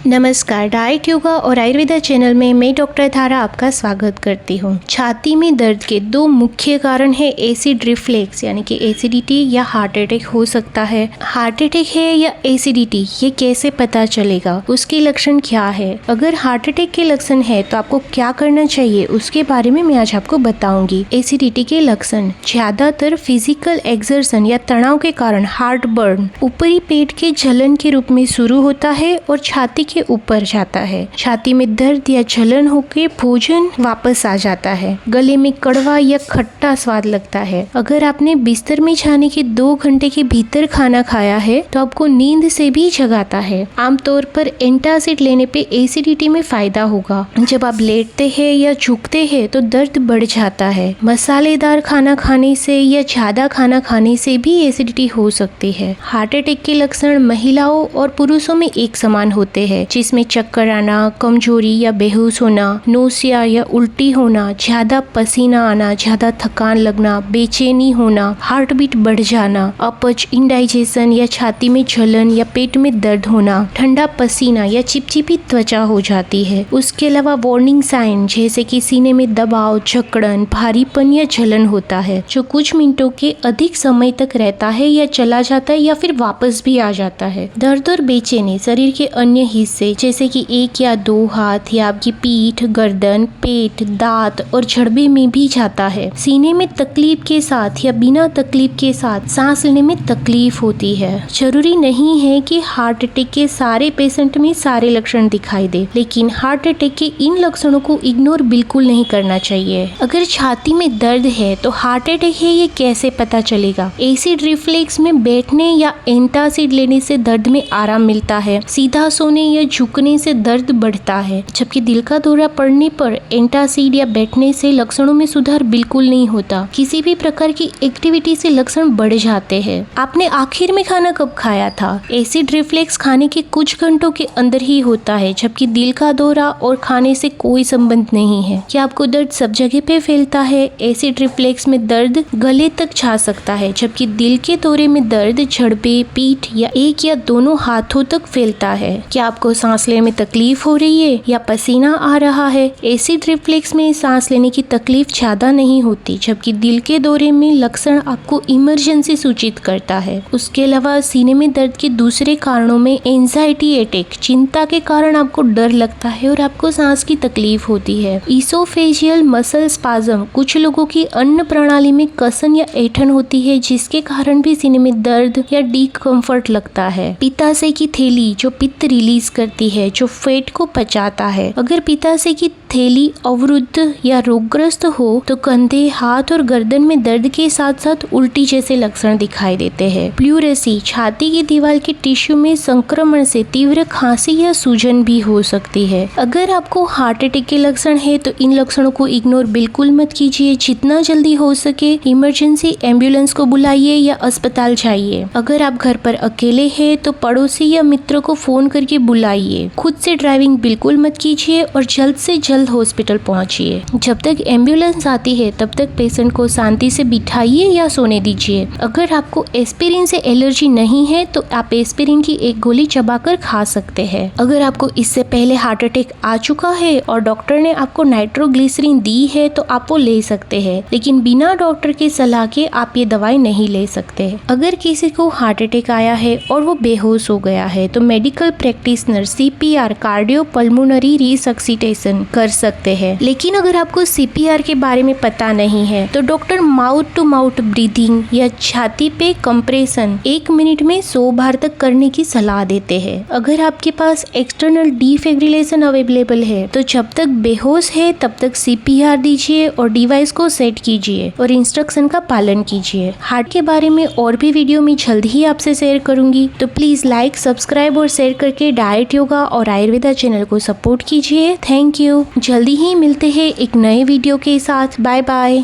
नमस्कार, डाइट योगा और आयुर्वेदा चैनल में मैं डॉक्टर धारा आपका स्वागत करती हूँ। छाती में दर्द के दो मुख्य कारण है एसिड रिफ्लेक्स यानी कि एसिडिटी या हार्ट अटैक हो सकता है। हार्ट अटैक है या एसिडिटी, ये कैसे पता चलेगा, उसके लक्षण क्या है। अगर हार्ट अटैक के लक्षण है तो आपको क्या करना चाहिए, उसके बारे में मैं आज आपको बताऊंगी। एसिडिटी के लक्षण ज्यादातर फिजिकल एक्सर्शन या तनाव के कारण हार्ट बर्न, ऊपरी पेट के जलन के रूप में शुरू होता है और छाती के ऊपर जाता है। छाती में दर्द या जलन होकर भोजन वापस आ जाता है। गले में कड़वा या खट्टा स्वाद लगता है। अगर आपने बिस्तर में जाने के 2 घंटे के भीतर खाना खाया है तो आपको नींद से भी जगाता है। आमतौर पर एंटासिड लेने पे एसिडिटी में फायदा होगा। जब आप लेटते हैं या झुकते हैं तो दर्द बढ़ जाता है। मसालेदार खाना खाने से या ज्यादा खाना खाने से भी एसिडिटी हो सकती है। हार्ट अटैक के लक्षण महिलाओं और पुरुषों में एक समान होते हैं, जिसमें चक्कर आना, कमजोरी या बेहोश होना, नोसिया या उल्टी होना, ज्यादा पसीना आना, ज्यादा थकान लगना, बेचैनी होना, हार्ट बीट बढ़ जाना, अपच, इंडाइजेशन या छाती में जलन या पेट में दर्द होना, ठंडा पसीना या चिपचिपी त्वचा हो जाती है। उसके अलावा वार्निंग साइन जैसे कि सीने में दबाव, जकड़न, भारीपन या जलन होता है, जो कुछ मिनटों के अधिक समय तक रहता है या चला जाता है या फिर वापस भी आ जाता है। दर्द और बेचैनी शरीर के अन्य हिस्से जैसे कि 1 या 2 हाथ या आपकी पीठ, गर्दन, पेट, दांत और जड़बे में भी जाता है। सीने में तकलीफ के साथ या बिना तकलीफ के साथ सांस लेने में तकलीफ होती है। जरूरी नहीं है कि हार्ट अटैक के सारे पेशेंट में सारे लक्षण दिखाई दे, लेकिन हार्ट अटैक के इन लक्षणों को इग्नोर बिल्कुल नहीं करना चाहिए। अगर छाती में दर्द है तो हार्ट अटैक है, ये कैसे पता चलेगा। एसिड रिफ्लेक्स में बैठने या एंटासिड लेने से दर्द में आराम मिलता है। सीधा सोने या झुकने से दर्द बढ़ता है, जबकि दिल का दौरा पड़ने पर एंटासिड या बैठने से लक्षणों में सुधार बिल्कुल नहीं होता। किसी भी प्रकार की एक्टिविटी से लक्षण बढ़ जाते हैं। आपने आखिर में खाना कब खाया था? एसिड रिफ्लेक्स खाने के कुछ घंटों के अंदर ही होता है, जबकि दिल का दौरा और खाने से कोई संबंध नहीं है। क्या आपको दर्द सब जगह पे फैलता है? एसिड रिफ्लेक्स में दर्द गले तक जा सकता है, जबकि दिल के दौरे में दर्द जड़बे, पीठ या 1 या दोनों हाथों तक फैलता है। क्या आपको सांस लेने में तकलीफ हो रही है या पसीना आ रहा है? एसिड रिफ्लेक्स में सांस लेने की तकलीफ ज्यादा नहीं होती, जबकि दिल के दौरे में लक्षण आपको इमरजेंसी सूचित करता है। उसके अलावा सीने में दर्द के दूसरे कारणों में एंजाइटी अटैक, चिंता के कारण आपको डर लगता है और आपको सांस की तकलीफ होती है। इसोफेजियल मसल स्पाज्म, कुछ लोगों की अन्न प्रणाली में कसन या ऐंठन होती है, जिसके कारण भी सीने में दर्द या डिस्कम्फर्ट लगता है। पित्ताशय की थैली जो पित्त रिलीज करती है, जो फैट को पचाता है। अगर पित्ताशय की थैली अवरुद्ध या रोगग्रस्त हो तो कंधे, हाथ और गर्दन में दर्द के साथ साथ उल्टी जैसे लक्षण दिखाई देते हैं। प्लूरेसी, छाती की दीवार के टिश्यू में संक्रमण से तीव्र खांसी या सूजन भी हो सकती है। अगर आपको हार्ट अटैक के लक्षण है तो इन लक्षणों को इग्नोर बिल्कुल मत कीजिए। जितना जल्दी हो सके इमरजेंसी एम्बुलेंस को बुलाइए या अस्पताल जाइए। अगर आप घर पर अकेले हैं तो पड़ोसी या मित्रों को फोन करके बुलाइए। खुद से ड्राइविंग बिल्कुल मत कीजिए और जल्द से जल्द हॉस्पिटल पहुंचिए। जब तक एम्बुलेंस आती है तब तक पेशेंट को शांति से बिठाइए या सोने दीजिए। अगर आपको एस्पिरिन से एलर्जी नहीं है तो आप एस्पिरिन की एक गोली चबाकर खा सकते हैं। अगर आपको इससे पहले हार्ट अटैक आ चुका है और डॉक्टर ने आपको नाइट्रोग्लिसरीन दी है तो आप वो ले सकते हैं, लेकिन बिना डॉक्टर की सलाह के आप ये दवाई नहीं ले सकते। अगर किसी को हार्ट अटैक आया है और वो बेहोश हो गया है तो medical practitioner CPR, cardio pulmonary resuscitation कर सकते हैं। लेकिन अगर आपको CPR के बारे में पता नहीं है तो doctor mouth to mouth breathing या छाती पे कंप्रेशन 1 मिनट में 100 बार तक करने की सलाह देते हैं। अगर आपके पास एक्सटर्नल डिफिब्रिलेशन अवेलेबल है तो जब तक बेहोश है तब तक CPR दीजिए और डिवाइस को सेट कीजिए और इंस्ट्रक्शन का पालन कीजिए। हार्ट के बारे में और भी वीडियो में जल्द ही आपसे शेयर करूंगी, तो प्लीज लाइक, सब्सक्राइब और शेयर करके डाइट योगा और आयुर्वेदा चैनल को सपोर्ट कीजिए। Thank you. जल्दी ही मिलते हैं एक नए वीडियो के साथ। Bye bye.